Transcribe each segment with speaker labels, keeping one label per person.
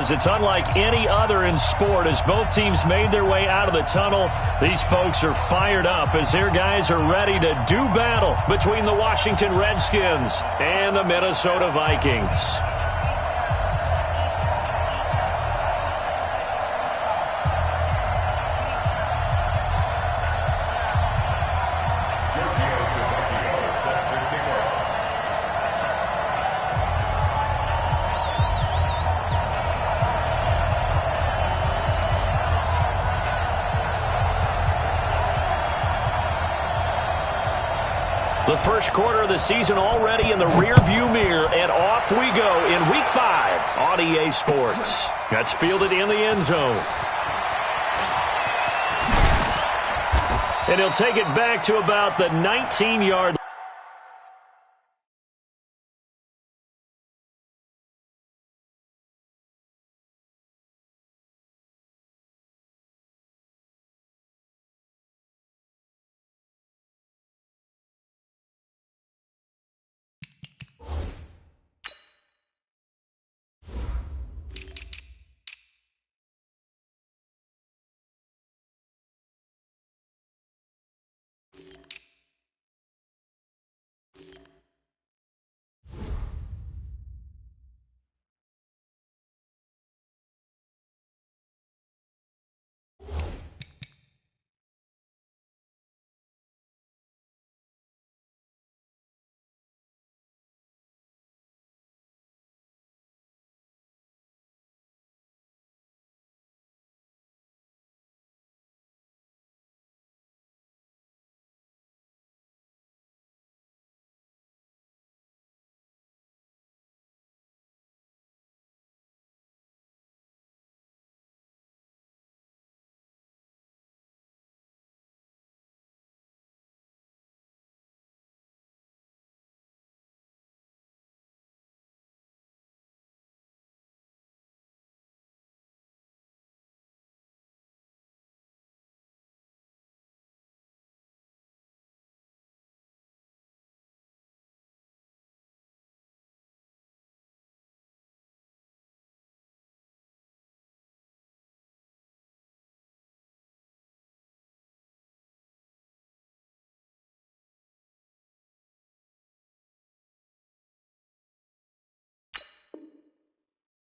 Speaker 1: is it's unlike any other in sport. As both teams made their way out of the tunnel, these folks are fired up as their guys are ready to do battle between the Washington Redskins and the Minnesota Vikings. The first quarter of the season already in the rearview mirror, and off we go in Week 5 on EA Sports. That's fielded in the end zone. And he'll take it back to about the 19-yard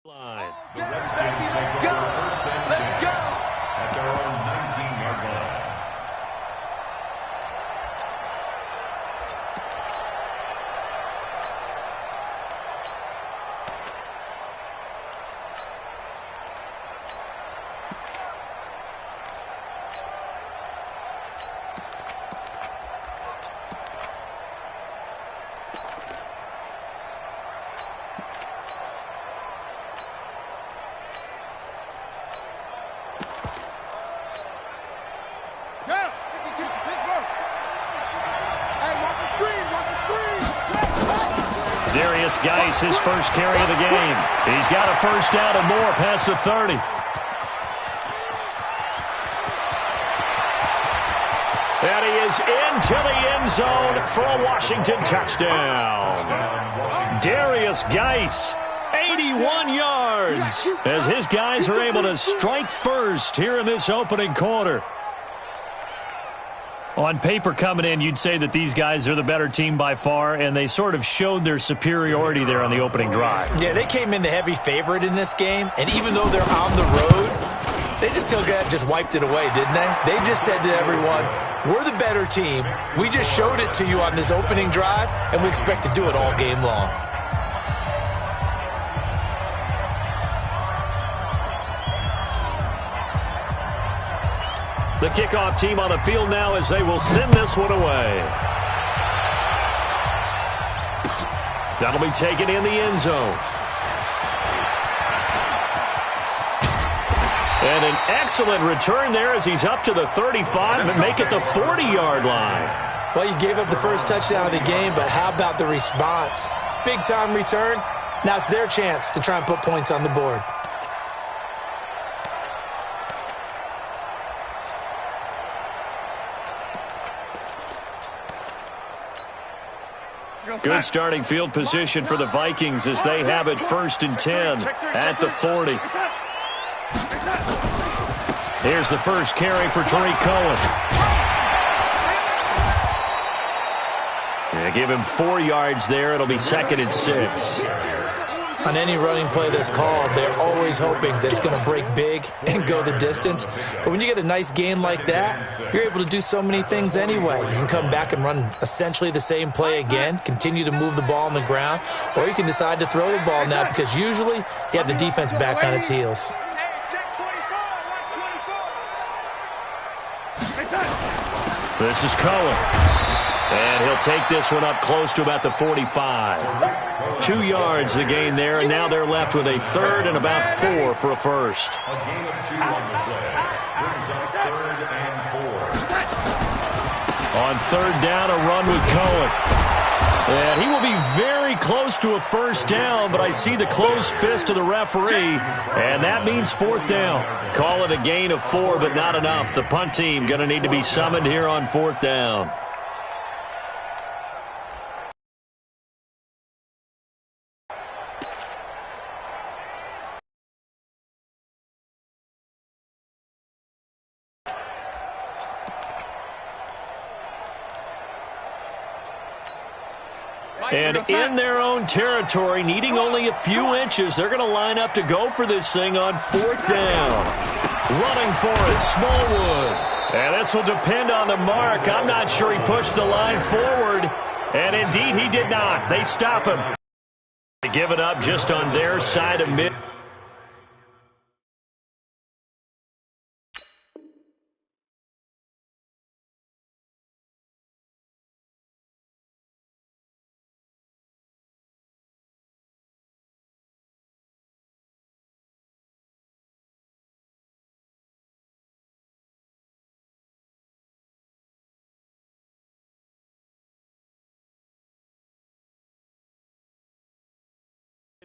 Speaker 1: line.
Speaker 2: The Redskins take over first and 10 at their own 19-yard line.
Speaker 1: Geis, his first carry of the game. He's got a first down and more past the 30. And he is into the end zone for a Washington touchdown. Darius Geis, 81 yards, as his guys are able to strike first here in this opening quarter. On paper coming in, you'd say that these guys are the better team by far, and they sort of showed their superiority there on the opening drive.
Speaker 3: Yeah, they came in the heavy favorite in this game, and even though they're on the road, they just wiped it away, didn't they? They just said to everyone, we're the better team. We just showed it to you on this opening drive, and we expect to do it all game long.
Speaker 1: The kickoff team on the field now as they will send this one away. That'll be taken in the end zone. And an excellent return there as he's up to the 35 and make it the 40-yard line.
Speaker 3: Well, you gave up the first touchdown of the game, but how about the response? Big-time return. Now it's their chance to try and put points on the board.
Speaker 1: Good starting field position for the Vikings as they have it 1st and 10 at the 40. Here's the first carry for Tariq Cohen. Yeah, give him 4 yards there. It'll be 2nd and 6.
Speaker 3: On any running play that's called, they're always hoping that it's going to break big and go the distance. But when you get a nice gain like that, you're able to do so many things anyway. You can come back and run essentially the same play again, continue to move the ball on the ground, or you can decide to throw the ball now because usually you have the defense back on its heels.
Speaker 1: This is Cohen. And he'll take this one up close to about the 45. 2 yards the gain there, and now they're left with a 3rd and about 4 for a first.
Speaker 2: A gain of 2 on the play. Brings up 3rd and 4.
Speaker 1: On 3rd down, a run with Cohen. And he will be very close to a first down, but I see the closed fist of the referee, and that means 4th down. Call it a gain of 4, but not enough. The punt team going to need to be summoned here on 4th down. And in their own territory, needing only a few inches, they're going to line up to go for this thing on 4th down. Running for it, Smallwood. And this will depend on the mark. I'm not sure he pushed the line forward. And indeed, he did not. They stop him. They give it up just on their side of mid.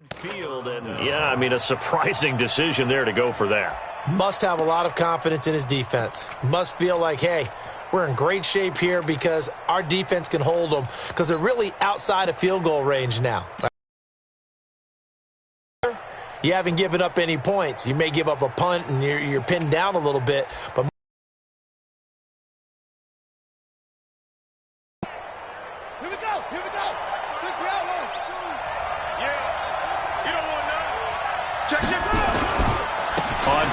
Speaker 1: Field, and yeah, I mean, a surprising decision there to go for that.
Speaker 3: Must have a lot of confidence in his defense. Must feel like, hey, we're in great shape here because our defense can hold them because they're really outside of field goal range now. You haven't given up any points. You may give up a punt and you're pinned down a little bit, but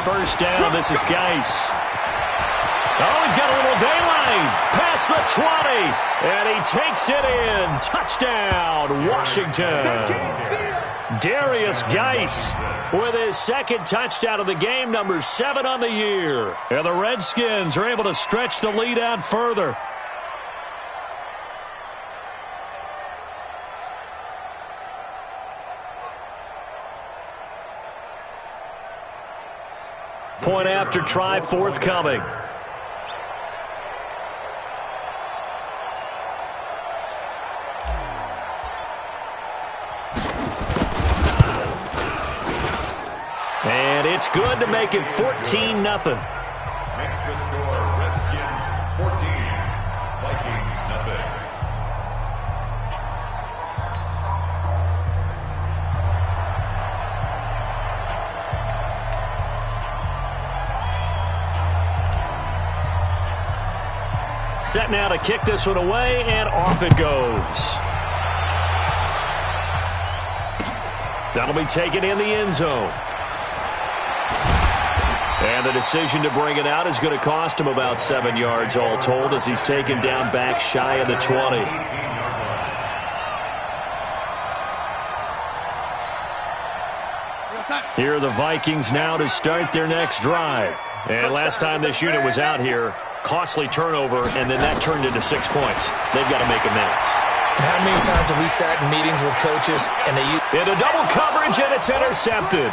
Speaker 1: first down, this is Geis. Oh, he's got a little daylight. Past the 20. And he takes it in. Touchdown, Washington. Darius Geis with his 2nd touchdown of the game, number 7 on the year. And the Redskins are able to stretch the lead out further. Point after try forthcoming. And it's good to make it 14-0.
Speaker 2: Makes the score Redskins 14, Vikings 0.
Speaker 1: Set now to kick this one away, and off it goes. That'll be taken in the end zone. And the decision to bring it out is going to cost him about 7 yards all told as he's taken down back shy of the 20. Here are the Vikings now to start their next drive. And last time this unit was out here, costly turnover, and then that turned into 6 points. They've got to make amends.
Speaker 3: And how many times have we sat in meetings with coaches and they use
Speaker 1: into double coverage, and it's intercepted.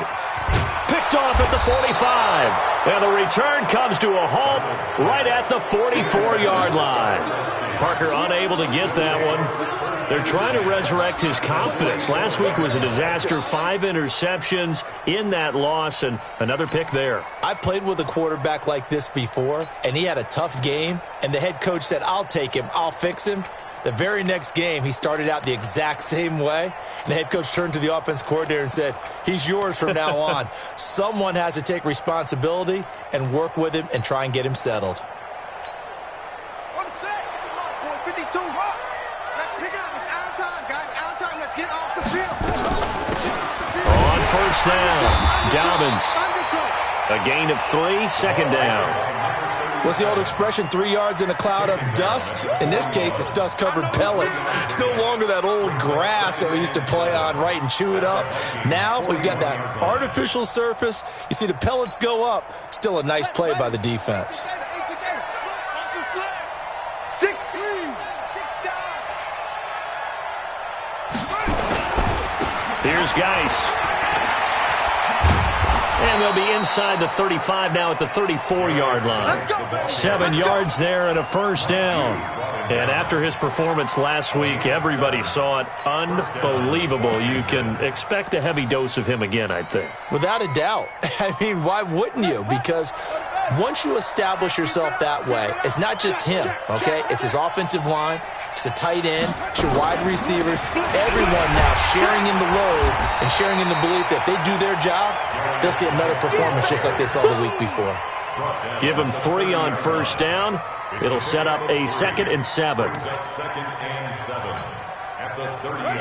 Speaker 1: Picked off at the 45. And the return comes to a halt right at the 44-yard line. Parker unable to get that one. They're trying to resurrect his confidence. Last week was a disaster. 5 interceptions in that loss, and another pick there.
Speaker 3: I played with a quarterback like this before, and he had a tough game, and the head coach said, I'll take him, I'll fix him. The very next game, he started out the exact same way, and the head coach turned to the offense coordinator and said, he's yours from now on. Someone has to take responsibility and work with him and try and get him settled.
Speaker 4: On the set. 52. Let's pick it up. It's out of time, guys. Out of time. Let's get off the field.
Speaker 1: On first down, Dobbins. A gain of 3, second down.
Speaker 3: What's the old expression, 3 yards in a cloud of dust? In this case, it's dust-covered pellets. It's no longer that old grass that we used to play on, right, and chew it up. Now we've got that artificial surface. You see the pellets go up. Still a nice play by the defense.
Speaker 1: Here's Geis. And they'll be inside the 35 now at the 34-yard line. 7 yards there and a first down. And after his performance last week, everybody saw it. Unbelievable. You can expect a heavy dose of him again, I think.
Speaker 3: Without a doubt. I mean, why wouldn't you? Because once you establish yourself that way, it's not just him, okay? It's his offensive line. It's the tight end, it's your wide receivers, everyone now sharing in the load and sharing in the belief that if they do their job, they'll see another performance just like they saw the week before.
Speaker 1: Give him 3 on first down. It'll set up a 2nd and 7.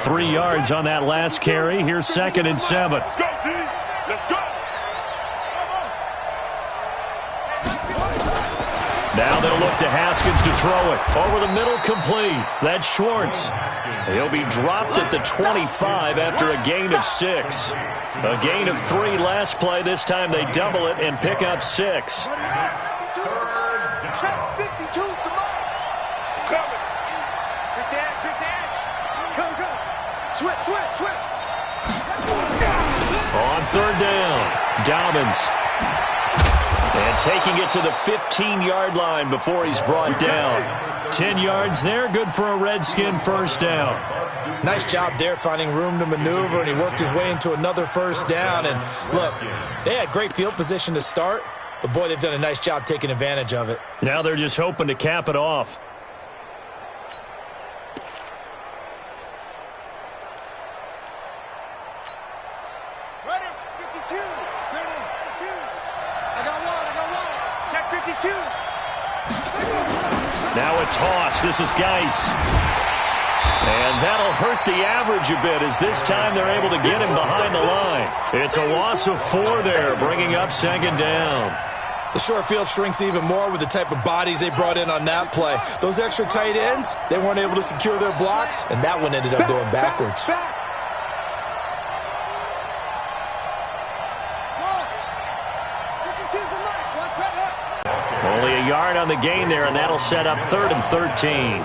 Speaker 1: 3 yards on that last carry. Here's 2nd and 7.
Speaker 2: Let's go.
Speaker 1: Now they'll look to Haskins to throw it. Over the middle, complete. That's Schwartz. He'll be dropped at the 25 after a gain of 6. A gain of 3 last play. This time they double it and pick up 6.
Speaker 4: Switch.
Speaker 1: On third down, Dobbins. And taking it to the 15-yard line before he's brought down. 10 yards there, good for a Redskin first down.
Speaker 3: Nice job there finding room to maneuver, and he worked his way into another first down. And look, they had great field position to start, but boy, they've done a nice job taking advantage of it.
Speaker 1: Now they're just hoping to cap it off. Now a toss. This is Geis. And that'll hurt the average a bit as this time they're able to get him behind the line. It's a loss of 4 there, bringing up 2nd down.
Speaker 3: The short field shrinks even more with the type of bodies they brought in on that play. Those extra tight ends, they weren't able to secure their blocks, and that one ended up going backwards.
Speaker 1: Only a yard on the gain there, and that'll set up 3rd and 13.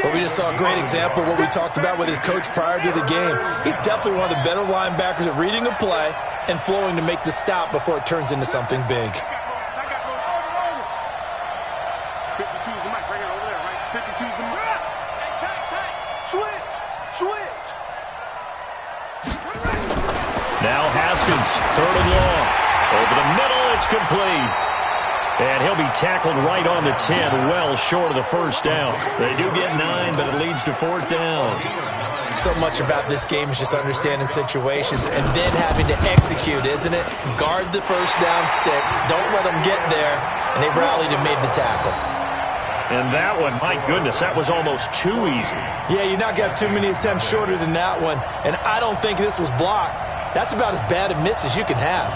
Speaker 3: But we just saw a great example of what we talked about with his coach prior to the game. He's definitely one of the better linebackers at reading a play and flowing to make the stop before it turns into something big.
Speaker 4: 52's the mic. Bring it over there, right? 52's the mic. Switch.
Speaker 1: Now Haskins, 3rd and long. Over the middle, it's complete. And he'll be tackled right on the 10, well short of the first down. They do get 9, but it leads to 4th down.
Speaker 3: So much about this game is just understanding situations and then having to execute, isn't it? Guard the first down sticks. Don't let them get there. And they rallied and made the tackle.
Speaker 1: And that one, my goodness, that was almost too easy.
Speaker 3: Yeah, you're not going to have too many attempts shorter than that one. And I don't think this was blocked. That's about as bad a miss as you can have.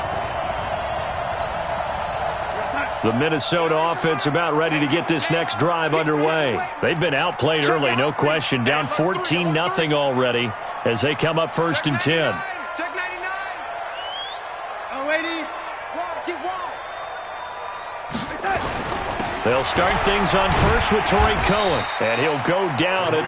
Speaker 1: The Minnesota offense about ready to get this next drive underway. They've been outplayed early, no question. Down 14-0 already as they come up 1st and 10.
Speaker 4: Check 99. Oh, 80. Keep wall.
Speaker 1: They'll start things on first with Torrey Cohen, and he'll go down at